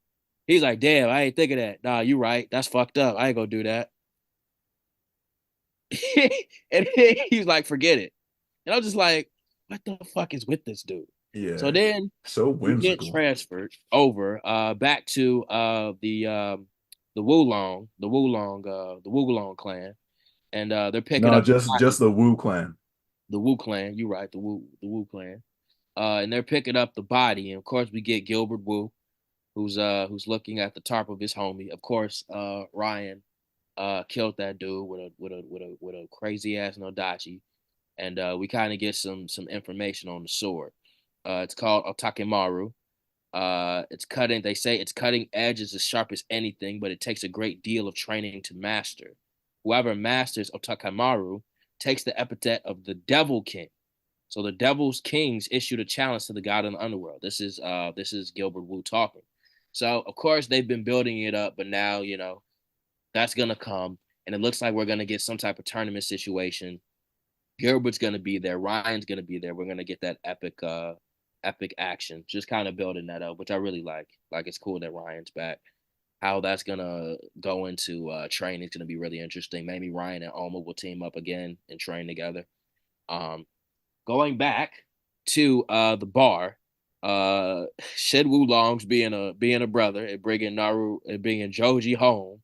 He's like, damn, I ain't think of that. Nah, you right. That's fucked up. I ain't gonna do that. And he's like, forget it. And I was just like, what the fuck is with this dude? Yeah. So then so whimsical. We get transferred over back to the Wulong clan. And they're picking up just the Wu clan. The Wu clan, you're right, the Wu clan. And they're picking up the body. And of course we get Gilbert Wu, who's looking at the tarp of his homie. Of course, Ryan killed that dude with a crazy ass Nodachi. And we kind of get some information on the sword. It's called Otakemaru. It's cutting. They say its cutting edge is as sharp as anything, but it takes a great deal of training to master. Whoever masters Otakamaru takes the epithet of the Devil King. So the Devil's Kings issued a challenge to the god in the underworld. This is Gilbert Wu talking. So of course they've been building it up, but now that's gonna come, and it looks like we're gonna get some type of tournament situation. Gilbert's gonna be there. Ryan's gonna be there. We're gonna get that epic action. Just kind of building that up, which I really like. Like it's cool that Ryan's back. How that's gonna go into training is gonna be really interesting. Maybe Ryan and Oma will team up again and train together. Going back to the bar, Shen Wulong's being a brother and bringing Naru and bringing Joji home,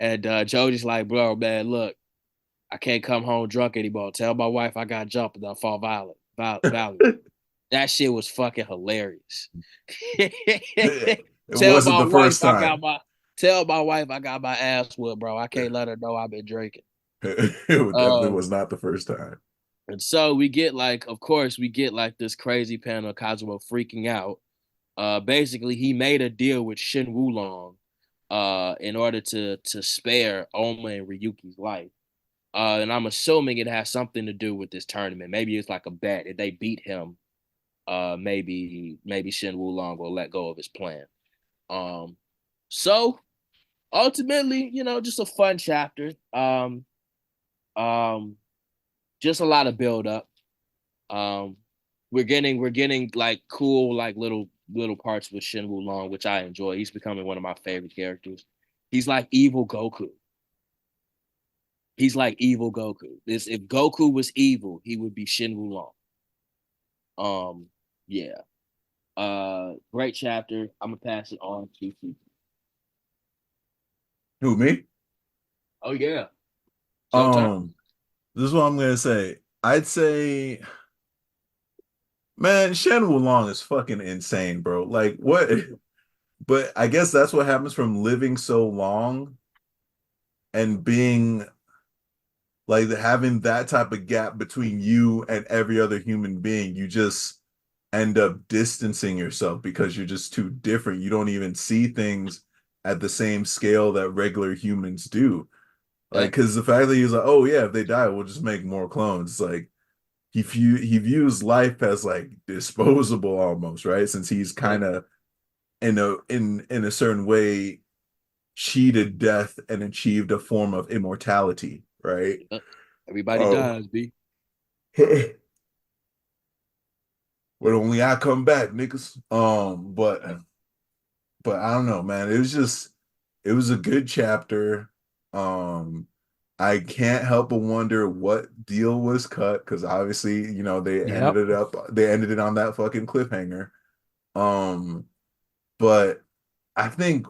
and Joji's like, bro, man, look, I can't come home drunk anymore. Tell my wife I got jumped and I fall violent. That shit was fucking hilarious. It Tell wasn't my the wife first I time. got my tell my wife I got my ass whooped, bro. I can't let her know I've been drinking. It definitely was not the first time. And so we get of course, we get like this crazy panel of Kazuo freaking out. Basically, he made a deal with Shin Wulong in order to spare Oma and Ryuki's life. And I'm assuming it has something to do with this tournament. Maybe it's like a bet. If they beat him, maybe Shin Wulong will let go of his plan. So ultimately, just a fun chapter. Just a lot of build up. We're getting like cool like little parts with Shin Wulong, which I enjoy. He's becoming one of my favorite characters. He's like evil Goku. He's like evil Goku. If Goku was evil, he would be Shin Wulong. Yeah. Great chapter. I'm gonna pass it on to you. Who, me? Oh yeah. Showtime. This is what I'm gonna say. I'd say, man, Shen Wulong is fucking insane, bro. Like what? But I guess that's what happens from living so long and being like having that type of gap between you and every other human being. You just end up distancing yourself because you're just too different. You don't even see things at the same scale that regular humans do. Like, because the fact that he's like, oh yeah, if they die, we'll just make more clones. It's like he views life as like disposable almost, right? Since he's kind of in a certain way cheated death and achieved a form of immortality, right? Everybody dies, B. But only I come back, niggas. But I don't know, man. It was a good chapter. I can't help but wonder what deal was cut because obviously, they Yep. ended it on that fucking cliffhanger. But I think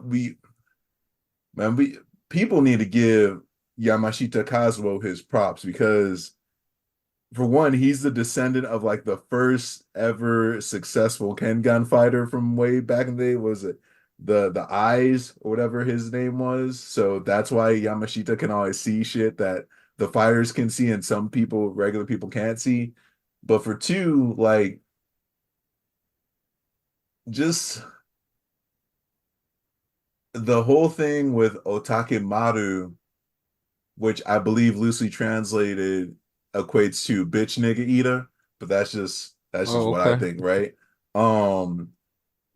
people need to give Yamashita Kazuo his props because for one, he's the descendant of like the first ever successful Kengan fighter from way back in the day. Was it the Eyes or whatever his name was? So that's why Yamashita can always see shit that the fighters can see and some people, regular people, can't see. But for two, like just the whole thing with Otakemaru, which I believe loosely translated equates to bitch nigga eater, but that's just what I Okay. think, right?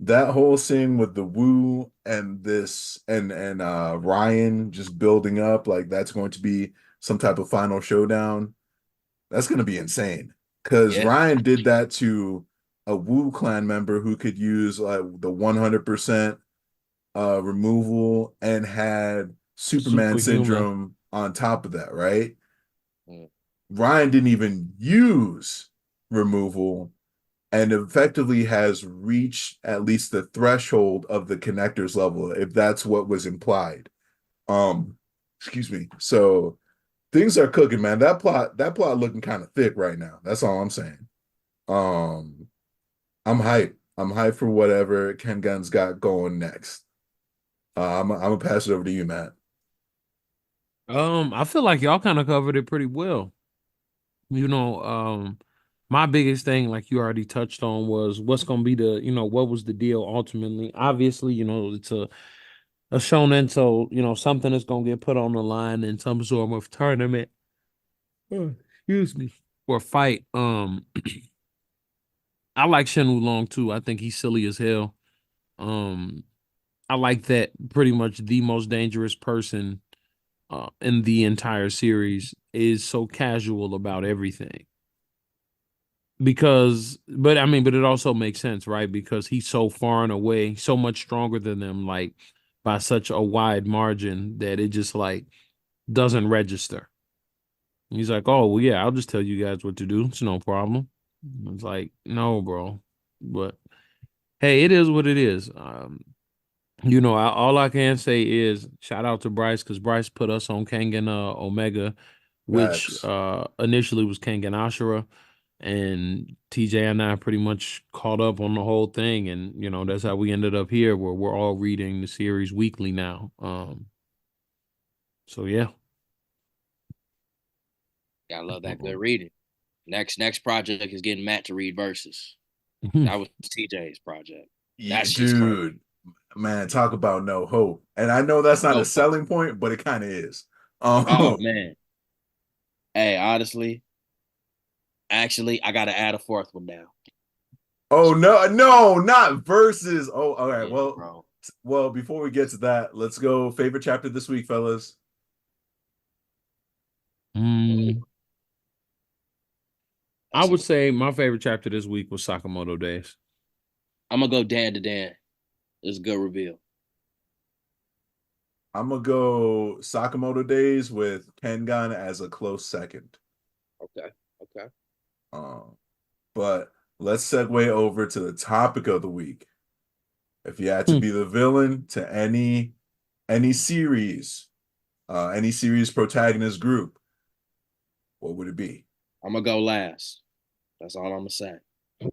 That whole scene with the Wu and this and Ryan just building up, like that's going to be some type of final showdown. That's going to be insane because Yeah. Ryan did that to a Wu clan member who could use like the 100% removal and had Superman Superhuman. syndrome on top of that, right? Mm. Ryan didn't even use removal and effectively has reached at least the threshold of the connectors level, if that's what was implied. Excuse me. So things are cooking, man. That plot looking kind of thick right now. That's all I'm saying. Um, I'm hyped. I'm hyped for whatever Ken Gunn's got going next. I'm gonna pass it over to you, Matt. I feel like y'all kind of covered it pretty well. You know, My biggest thing, like you already touched on, was what's going to be the, what was the deal ultimately? Obviously, it's a shonen, so something is going to get put on the line in some sort of tournament. Excuse me. Or fight. I like Shen Wulong too. I think he's silly as hell. Um, I like that pretty much the most dangerous person in the entire series is so casual about everything. But it also makes sense, right? Because he's so far and away, so much stronger than them, like by such a wide margin that it just like doesn't register. He's like, oh, well, yeah, I'll just tell you guys what to do. It's no problem. It's like, no, bro. But hey, it is what it is. All I can say is shout out to Bryce because Bryce put us on Kengan Omega, which Facts. initially was Kengan Ashura, and TJ and I pretty much caught up on the whole thing, and that's how we ended up here, where we're all reading the series weekly now. So yeah, Gotta love that good reading. Next project is getting Matt to read verses. That was TJ's project. Yeah, That shit's crazy. dude, man, talk about no hope. And I know that's not No a fuck. selling point, but it kind of is. Oh man. Hey, honestly, actually, I gotta add a fourth one now. Oh no, not verses. Oh, all right. Yeah, bro. Well, before we get to that, let's go favorite chapter this week, fellas. I would say my favorite chapter this week was Sakamoto Days. I'm gonna go Dan to Dan. It's a good reveal. I'm gonna go Sakamoto Days with Kengan as a close second. Okay. But let's segue over to the topic of the week. If you had to be the villain to any series, any series protagonist group, what would it be? I'm gonna go last. That's all I'm gonna say. All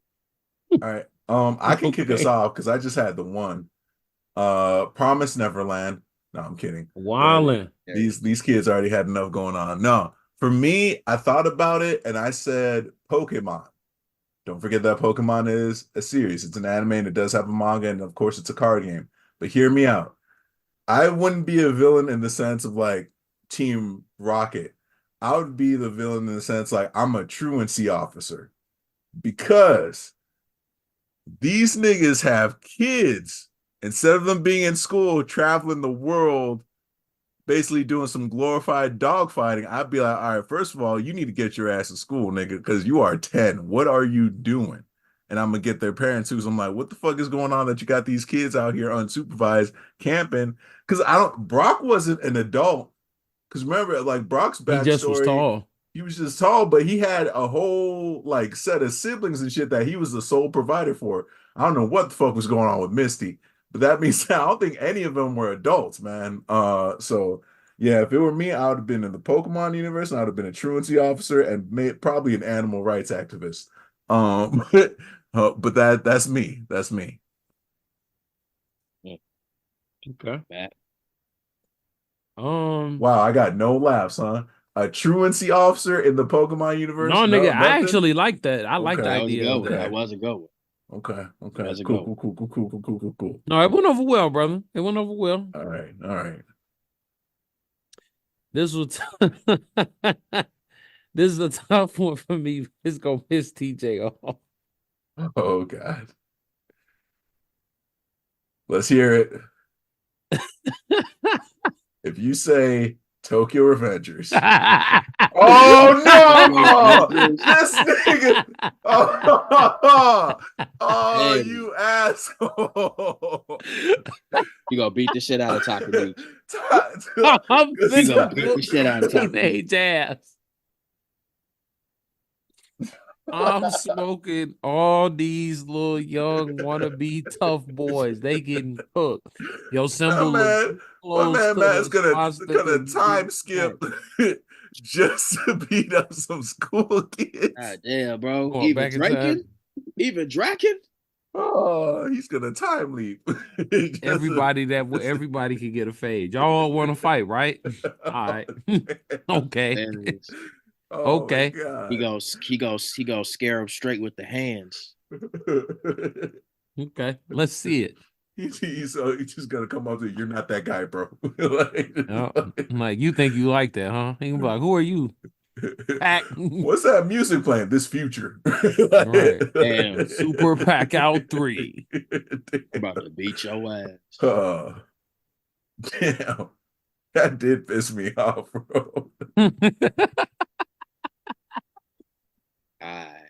right. I can kick us off because I just had the one. Promise Neverland. No, I'm kidding. Wildin'. These kids already had enough going on. No, for me, I thought about it and I said Pokemon. Don't forget that Pokemon is a series. It's an anime and it does have a manga, and of course it's a card game. But hear me out. I wouldn't be a villain in the sense of like Team Rocket. I would be the villain in the sense like I'm a truancy officer because these niggas have kids. Instead of them being in school, traveling the world, basically doing some glorified dogfighting, I'd be like, all right, first of all, you need to get your ass to school, nigga, because you are 10. What are you doing? And I'm gonna get their parents too. So I'm like, what the fuck is going on that you got these kids out here unsupervised camping? Because Brock wasn't an adult. Because remember, like Brock's backstory, he just was tall. He was just tall, but he had a whole like set of siblings and shit that he was the sole provider for. I don't know what the fuck was going on with Misty, but that means I don't think any of them were adults, man. So yeah, if it were me, I would have been in the Pokemon universe, and I would have been a truancy officer and probably an animal rights activist. But that's me. That's me. Okay. Matt. Wow, I got no laughs, huh? A truancy officer in the Pokemon universe? No, nigga, I nothing? actually like that. I like the That was a idea good of one. that. That was a good one. Okay. That's a Cool. Cool. No, it went over well, brother. It went over well. All right. This was this is a tough one for me. It's gonna piss TJ off. Oh God. Let's hear it. If you say Tokyo Revengers. Oh no! This nigga. Oh, Hey. you asshole. You gonna beat the shit out of Takumi. I'm You gonna beat the shit out of Takumi. teenage ass. I'm smoking all these little young wannabe tough boys. They getting cooked. Your symbol man, close man, to Matt is the gonna time skip just to beat up some school kids. God damn, bro. Going Even back in time. drinking? Even drinking? Oh, he's gonna time leap. Everybody can get a fade. Y'all want to fight, right? All right. Okay. Oh my Okay. He god. goes scare him straight with the hands. Okay. Let's see it. he's just gonna come up to you. You're not that guy, bro. Like, Oh, I'm like, you think you like that, huh? He gonna be like, who are you? Pack. what's that music playing? This Future. Right. Damn. Super Pack Out 3. I'm about to beat your ass. Damn. That did piss me off, bro. All right.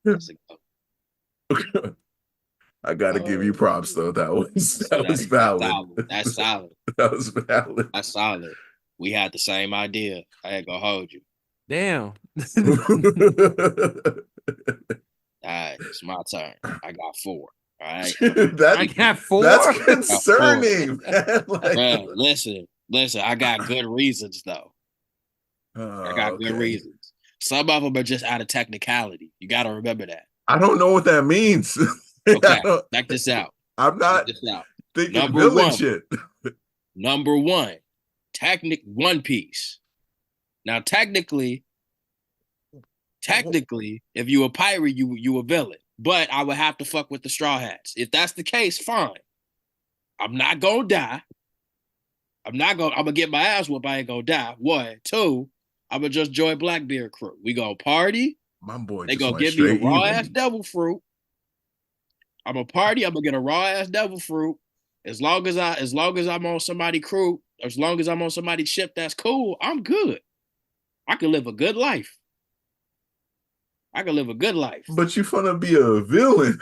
That's a go. I gotta give you props though. That was That's valid. solid. That's solid. That was valid. That's solid. We had the same idea. I ain't gonna hold you. Damn. All right, it's my turn. I got 4. All right. I got 4. That's concerning, man. Like, Bro, listen. I got good reasons though. I got good reasons. Some of them are just out of technicality. You got to remember that. I don't know what that means. Okay, check this out. I'm not thinking Number villain 1. shit. Number 1, One Piece. Now, technically, if you a pirate, you a villain. But I would have to fuck with the Straw Hats. If that's the case, fine. I'm not gonna die. I'm gonna get my ass whooped. I ain't gonna die. 1, 2, I'm gonna just join Blackbeard crew. We gonna party. My boy, They just gonna went give me a straight raw evil. ass devil fruit. I'm a party. I'm gonna get a raw ass devil fruit. As long as I'm on somebody's crew, as long as I'm on somebody's ship, that's cool. I'm good. I can live a good life. But you finna be a villain.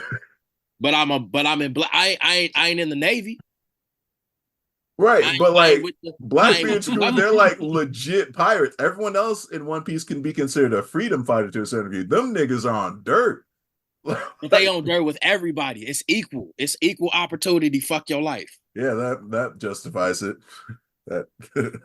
I ain't in the Navy. Right, but like Blackbeard's with the- crew, they're like legit pirates. Everyone else in One Piece can be considered a freedom fighter to a certain degree. Them niggas are on dirt. But they on dirt with everybody. It's equal. It's equal opportunity. Fuck your life. Yeah, that justifies it. That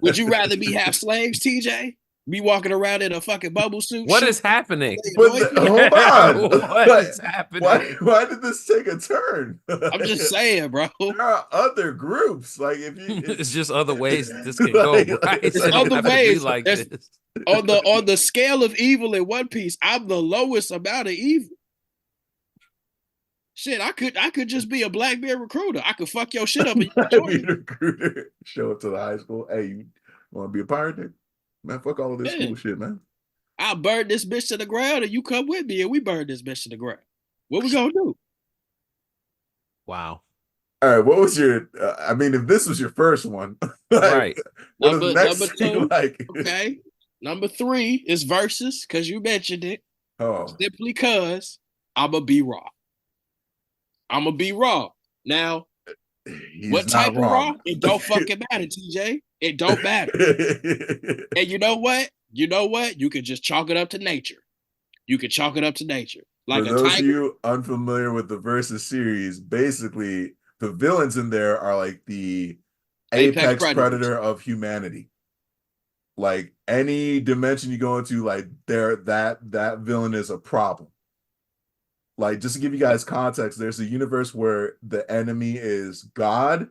Would you rather be half slaves, TJ? Be walking around in a fucking bubble suit? What is happening? hold on. What is happening? Why did this take a turn? I'm just saying, bro. There are other groups. Like if you It's just other ways this can go, right? It doesn't other have to be ways. like There's- this. on the scale of evil in One Piece, I'm the lowest amount of evil. Shit, I could just be a Blackbeard recruiter. I could fuck your shit up and recruiter show up to the high school. Hey, you want to be a pirate? Then? Man, fuck all of this cool shit, man. I'll burn this bitch to the ground and you come with me and we burn this bitch to the ground. What we gonna do? Wow. All right, what was your? I mean, if this was your first one, like, Right? What is the next Number thing 2, like? okay. Number 3 is versus because you mentioned it. Oh, Simply cause I'ma be raw. I'ma be raw. Now, he's what type not of raw? wrong. It don't fucking matter, TJ. It don't matter. And you know what? You could just chalk it up to nature. Like For a those tiger. of you unfamiliar with the Versus series, basically the villains in there are like the apex predator of humanity. Like any dimension you go into, like that villain is a problem. Like just to give you guys context, there's a universe where the enemy is God,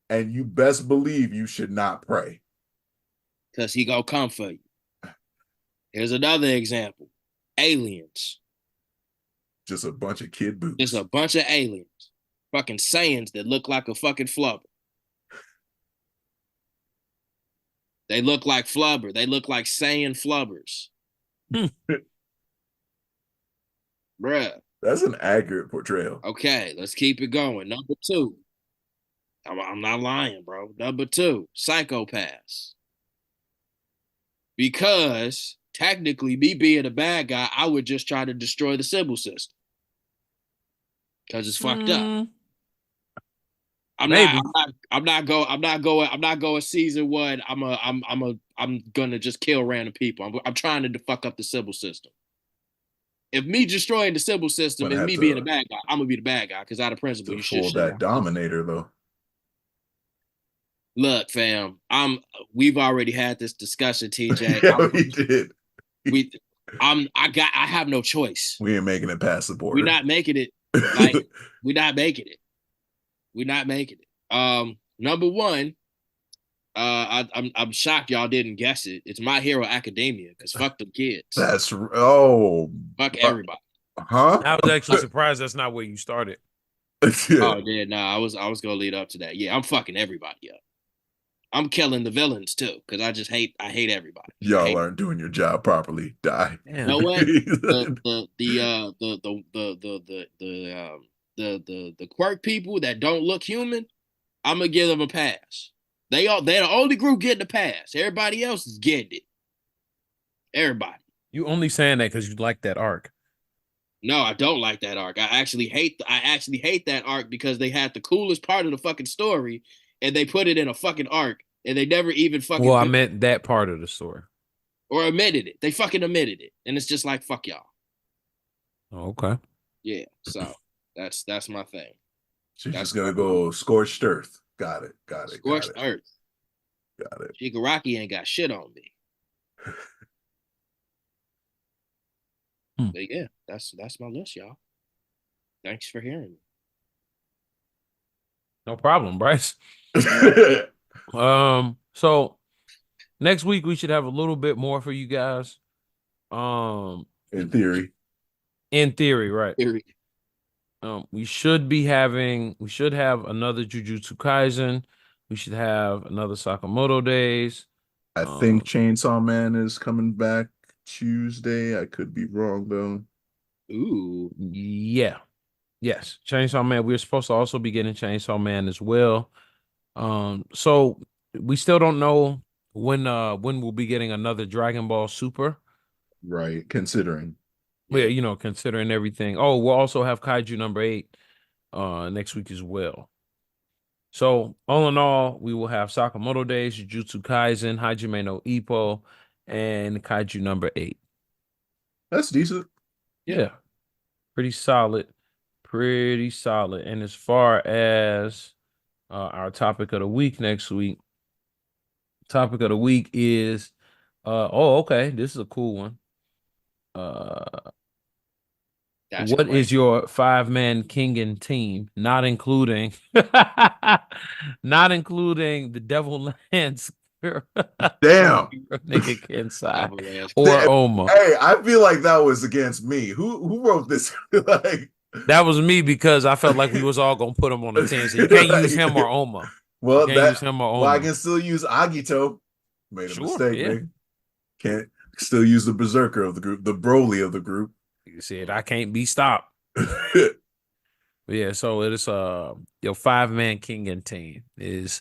and you best believe you should not pray. Because he gonna come for you. Here's another example. Aliens. Just a bunch of kid boots. Just a bunch of aliens. Fucking Saiyans that look like a fucking flubber. They look like flubber. They look like Saiyan flubbers. Bruh. That's an accurate portrayal. Okay, let's keep it going. Number 2. I'm not lying, bro. Number 2, psychopaths. Because technically, me being a bad guy, I would just try to destroy the Sybil system. Because it's fucked up. I'm not going season 1. I'm gonna just kill random people. I'm trying to fuck up the Sybil system. If me destroying the Sybil system is me being a bad guy, I'm gonna be the bad guy because out of principle, you should that Dominator though. Look, fam, we've already had this discussion, TJ. Yeah, we did. I have no choice. We ain't making it past the border. We're not making it. Like, we're not making it. Number 1, I'm shocked y'all didn't guess it. It's My Hero Academia because fuck them kids. Fuck Everybody. huh? I was actually surprised that's not where you started. Yeah. Oh yeah, nah. I was gonna lead up to that. Yeah, I'm fucking everybody up. I'm killing the villains too because I hate everybody. Y'all aren't doing your job properly. Die. Damn. You know what? The quirk people that don't look human, I'm gonna give them a pass. They're the only group getting a pass. Everybody else is getting it. Everybody. You only saying that because you like that arc. No, I don't like that arc. I actually hate that arc because they had the coolest part of the fucking story and they put it in a fucking arc and they never even fucking Well, I meant that part of the story. Or omitted it. They fucking omitted it. And it's just like fuck y'all. Oh, okay. Yeah. So that's my thing. She's just gonna go scorched earth. Got it. Scorched earth. Got it. Shigaraki ain't got shit on me. But yeah, that's my list, y'all. Thanks for hearing me. No problem, Bryce. So next week we should have a little bit more for you guys. In theory. In theory, right. We should have another Jujutsu Kaisen. We should have another Sakamoto Days. I think Chainsaw Man is coming back Tuesday. I could be wrong though. Ooh. Yeah. Yes. Chainsaw Man. We're supposed to also be getting Chainsaw Man as well. So we still don't know when we'll be getting another Dragon Ball Super. Right, considering. Yeah, considering everything. Oh, we'll also have Kaiju number 8 next week as well. So all in all, we will have Sakamoto Days, Jujutsu Kaisen, Hajime no Ippo, and Kaiju number 8. That's decent. Yeah. Pretty solid. And as far as our topic of the week next week, topic of the week is okay, this is a cool one. What is your 5-man Kengan team, not including the Devil Lance Damn nigga Kensai or Oma? Hey, I feel like that was against me. Who wrote this? Like, that was me because I felt like we was all gonna put him on the team. So you can't use him or Oma. Well, use him or Oma. Well, I can still use Agito. Made a mistake, yeah. man. Can't still use the berserker of the group, the Broly of the group. You said I can't be stopped. Yeah, so it is your 5-man Kengan team is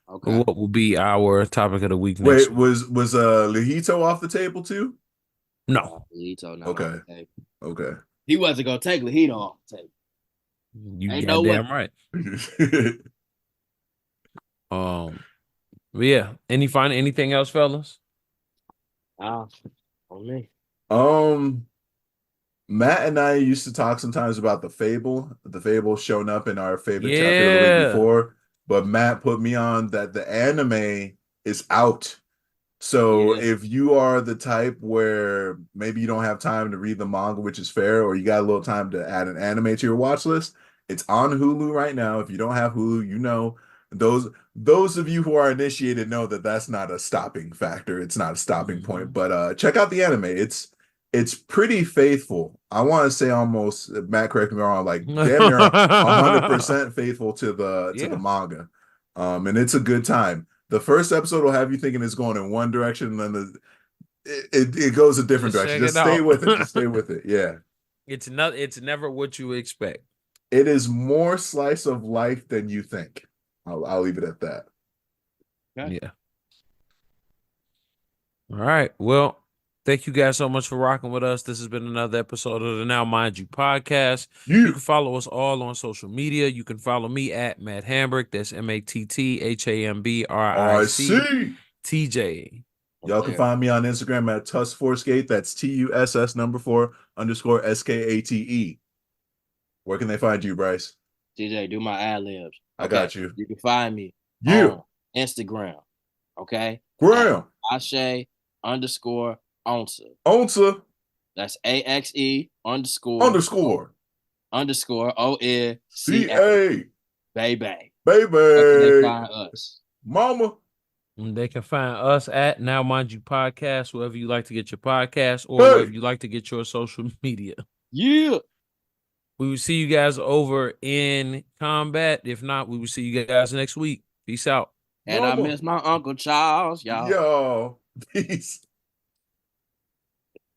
what will be our topic of the week. Wait, was Lihito off the table too? No. Lihito, no. Okay. He wasn't gonna take Lihito off the table. You goddamn right. But yeah. Anything else, fellas? On me. Matt and I used to talk sometimes about the Fable showing up in our favorite chapter of the week before, but Matt put me on that the anime is out. So if you are the type where maybe you don't have time to read the manga, which is fair, or you got a little time to add an anime to your watch list, it's on Hulu right now. If you don't have Hulu, those of you who are initiated know that that's not a stopping factor. It's not a stopping point, but check out the anime. It's pretty faithful. I want to say almost, Matt, correct me wrong, like damn near 100% faithful to the manga. And it's a good time. The first episode will have you thinking it's going in one direction, and then it goes a different direction. Just stay with it. Just stay with it. Yeah. It's never what you expect. It is more slice of life than you think. I'll leave it at that. Okay. Yeah. All right. Well, thank you guys so much for rocking with us. This has been another episode of the Now Mind You podcast. You can follow us all on social media. You can follow me at Matt Hambrick. That's MattHambric TJ. Y'all can find me on Instagram at Tuss4skate. That's TUSS4_SKATE. Where can they find you, Bryce? TJ, do my ad libs. I got you. You can find me on Instagram. Okay. Graham. Ashe _Onsa. Onsa. That's AXE __. ONCA. Baby. Baby. Where can they find us? Mama. And they can find us at Now Mind You Podcast, wherever you like to get your podcast or Hey! wherever you like to get your social media. Yeah. We will see you guys over in combat. If not, we will see you guys next week. Peace out. And I miss my Uncle Charles, y'all. Yo, peace.